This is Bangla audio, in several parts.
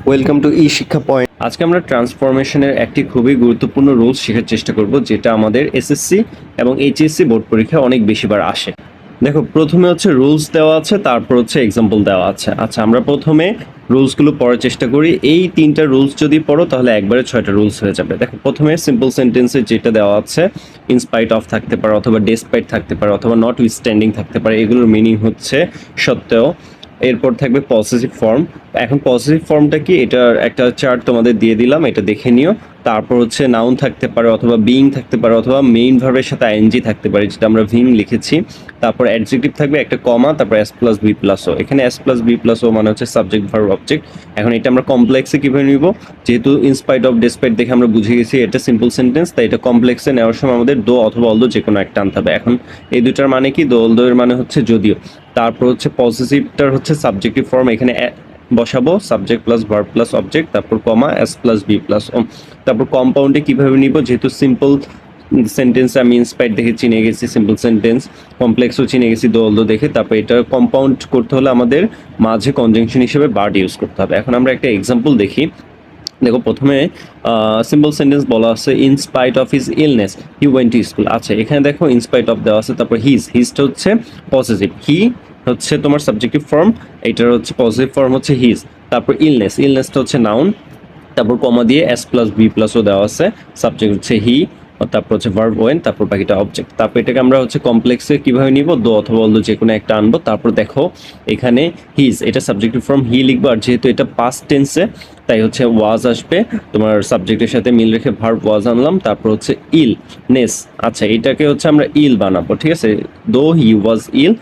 ওয়েলকাম টু ই শিক্ষা পয়েন্ট। আজকে আমরা ট্রান্সফরমেশনের একটি খুবই গুরুত্বপূর্ণ রুলস শেখার চেষ্টা করব, যেটা আমাদের এসএসসি এবং এইচএসসি বোর্ড পরীক্ষায় অনেক বেশিবার আসে। দেখো, প্রথমে হচ্ছে রুলস দেওয়া আছে, তারপর হচ্ছে এক্সাম্পল দেওয়া আছে। আচ্ছা, আমরা প্রথমে রুলসগুলো পড়ার চেষ্টা করি। এই তিনটা রুলস যদি পড়ো তাহলে একবারে 6টা রুলস হয়ে যাবে। দেখো, প্রথমে সিম্পল সেন্টেন্সে যেটা দেওয়া আছে, ইনস্পাইট অফ থাকতে পারে, অথবা ডেসপাইট থাকতে পারে, অথবা নট উইথস্ট্যান্ডিং থাকতে পারে। এগুলোর মিনিং হচ্ছে সত্ত্বেও। এরপর থাকবে পসেসিভ ফর্ম। এখন পসেসিভ ফর্মটা কি, এটার একটা চার্ট তোমাদের দিয়ে দিলাম, এটা দেখে নিও। তারপর হচ্ছে নাউন থাকতে পারে, অথবা বিইং থাকতে পারে, অথবা মেইন ভার্বের সাথে আইএনজি থাকতে পারে, যেটা আমরা ভিং লিখেছি। তারপর অ্যাডজেক্টিভ থাকবে একটা কমা, তারপর এস প্লাস বি প্লাস ও। এখানে এস প্লাস বি প্লাস ও মানে হচ্ছে সাবজেক্ট ভার্ব অবজেক্ট। এখন এটা আমরা কমপ্লেক্সে কিভাবে নিব, যেহেতু ইনস্পাইট অফ ডেসপাইট দেখে আমরা বুঝে গেছি এটা সিম্পল সেন্টেন্স, তাই এটা কমপ্লেক্সে নেওয়ার সময় আমাদের দো অথবা অলদো যে কোনো একটা আনতে হবে। এখন এই দুটার মানে কি, দো অলদো এর মানে হচ্ছে যদিও। তারপর হচ্ছে পসেসিভটার হচ্ছে সাবজেক্টিভ ফর্ম, এখানে বসাবো subject plus verb plus object, তারপর কমা এস প্লাস বি প্লাস ও। তারপর কম্পাউন্ডে কিভাবে নিব, যেহেতু সিম্পল সেন্টেন্স আমি ইনস্পাইট দেখে চিনে গেছি, সিম্পল সেন্টেন্স কমপ্লেক্সও চিনে গেছি দো অলদো দেখে। তারপর এটা কম্পাউন্ড করতে হলে আমাদের মাঝে কনজাংশন হিসেবে বার্ড ইউজ করতে হবে। এখন আমরা একটা এক্সাম্পল দেখি। দেখো, প্রথমে সিম্পল সেন্টেন্স বলা আছে, in spite of his illness he went to school. আচ্ছা, এখানে দেখো ইনস্পাইট অফ দেওয়া আছে, তারপর হিজটা হচ্ছে পজিটিভ, হি হচ্ছে তোমার সাবজেক্টিভ ফর্ম, এইটার হচ্ছে পজিটিভ ফর্ম হচ্ছে হিজ। তারপর ইলনেসটা হচ্ছে নাউন, তারপর কমা দিয়ে এস প্লাস বি প্লাসও দেওয়া আছে, সাবজেক্ট হচ্ছে হি, তারপর হচ্ছে ভার্ব ওয়েন, তারপর বাকিটা অবজেক্ট। তারপর এটাকে আমরা হচ্ছে কমপ্লেক্সে কিভাবে নিব, দো অথবা অলদো যে কোনো একটা আনবো। তারপর দেখো এখানে হিজ, এটা সাবজেক্টিভ ফর্ম হি লিখবো, আর যেহেতু এটা পাস্ট টেন্সে তাই হচ্ছে ওয়াজ আসবে, তোমার সাবজেক্টের সাথে মিল রেখে ভার্ব ওয়াজ আনলাম। তারপর হচ্ছে ইল নেস, আচ্ছা এটাকে হচ্ছে আমরা ইল বানাবো, ঠিক আছে, দো হি ওয়াজ ইল,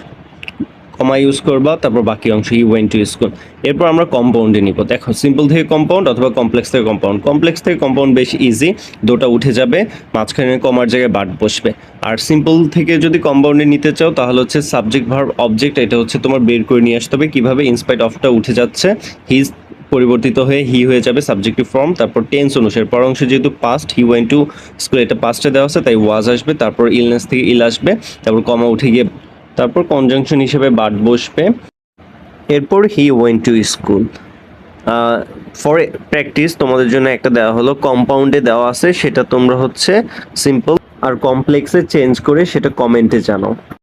কমা ইউজ করবা, তারপর বাকি অংশ হি ওয়েন্ট টু স্কুল। এরপর আমরা কম্পাউন্ডে নিব। দেখো, সিম্পল থেকে কম্পাউন্ড অথবা কমপ্লেক্স থেকে কম্পাউন্ড। কমপ্লেক্স থেকে কম্পাউন্ড বেশ ইজি, দুটো উঠে যাবে, মাঝখানে কমার জায়গায় বাট বসবে। আর সিম্পল থেকে যদি কম্পাউন্ডে নিতে চাও তাহলে হচ্ছে সাবজেক্ট ভার্ব অবজেক্ট, এটা হচ্ছে তোমার বের করে নিয়ে আসতে হবে। কিভাবে, ইনস্পাইট অফটা উঠে যাচ্ছে, হিজ পরিবর্তিত হয়ে হি হয়ে যাবে সাবজেক্টিভ ফর্ম। তারপর টেন্স অনুসারে পর অংশ যেহেতু past, he went to school এটা পাস্টে দেওয়া আছে তাই ওয়াজ আসবে। তারপর ইলনেস থেকে ইল আসবে, তারপর কমা উঠে গিয়ে তারপর কনজাংশন হিসেবে বাট বসবে। এরপর he went to school. For practice তোমাদের জন্য একটা দেওয়া হলো, কম্পাউন্ডে দেওয়া আছে, সেটা তোমরা হচ্ছে সিম্পল আর কমপ্লেক্সে চেঞ্জ করে সেটা কমেন্টে জানাও।